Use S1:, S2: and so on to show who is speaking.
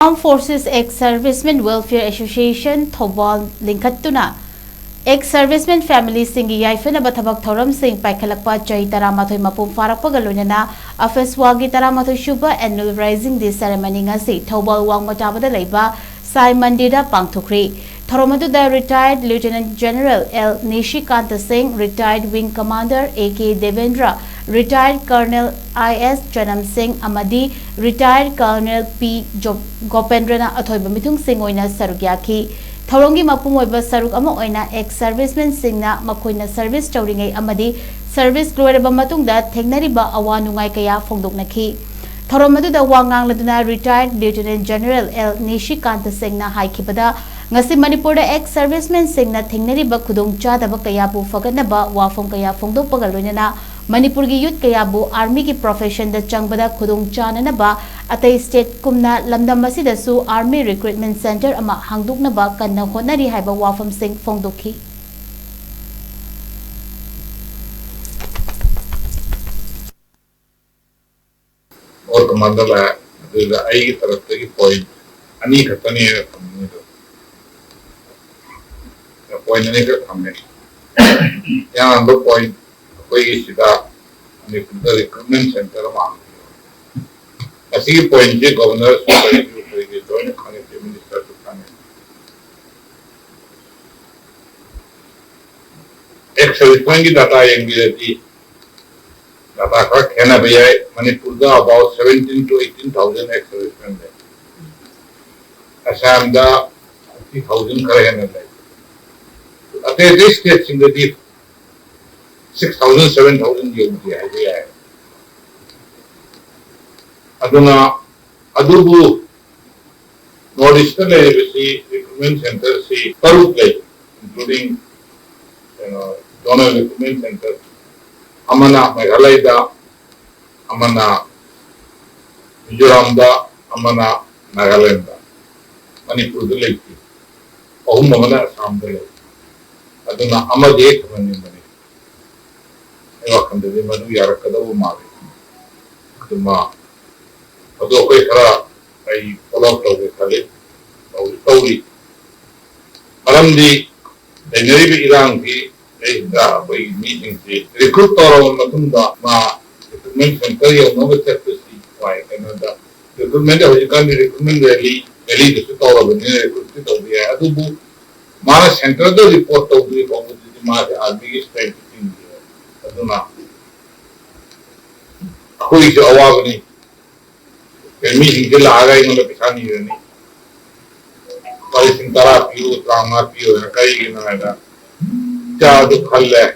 S1: Armed Forces Ex-Servicemen Welfare Association Thoubal Lingkhattuna Ex-Servicemen Family SINGGI YAIPHANABA THABAK THOURAM PAIKHATLAKPA CHAHI 13 MAPUNG PHARAKPAGA LOINANA Afeswa Thoubal Annual Rising Day Ceremony ngasi Thoubal WANGMATABA LEIBA Sai MANDIR PANGTHOKKHRE Thorougham retired Lieutenant General L. Nishikanta Singh, retired Wing Commander A.K. Devendra, retired Colonel I.S. Janam Singh Amadi, retired Colonel P. Gopendrana Athoiba Mithung Singh oina saruk yaki. Thorongi mapung oiba saruk ama oina ex-servicemen singna makoina service tawringai amadi service loiraba matungda thengnariba awa nungai kaya phongdoknaki. Thorougham wangangladuna retired Lieutenant General L. Nishikanta Singh na haikibada ngasi manipur ex-servicemen singna thengnariba khudong chadaba kayabu faganaba wafong kaya phongdokpaga loinana manipur gi youth kayabu army ki profession da changbada khudong chananaba atai state kumna lamdam asida su army recruitment center ama hangduknaba kanna honari haiba wafam sing phongdokhi.
S2: और commander है आई की तरफ से point अनी खतनी है point नहीं कर हमने यहाँ हम लोग पॉइंट कोई सीधा रिक्रूटमेंट सेंटर में ऐसी पॉइंट जे गवर्नर जॉइंट खाने के मिनिस्टर खाने एक सर्विसमैन की डाटा यंगी रहती डाटा का कहना भैया manipur da about 17 to 18,000 ex-servicemen है Assam da 50,000 करे हैं ना अतः this state सिंगदी 6,000 7,000 योग दिया है अदुना अदुबु नॉर्थ ईस्टर्न recruitment center से करूँ गए including donor recruitment center amana Meghalaya da amana Mizoram da amana Nagaland da Manipur da leki ahum amana Assam da leki aduna amade khamani mani ewa khandade madu yarakada wo mare aduma ado koi khara ai follow tawge khale tawri maramdi denari bi irang ki da by meeting the recruit or recruitment center you know what to see why Canada recruitment of recruitment rally the store of recruit to the Adubu Mara Center the report of the army strike in Aduna who is Awagani meeting the Laga in the Pisani Parisintara Pio Trama Pio Kai in Canada Jadu Khalle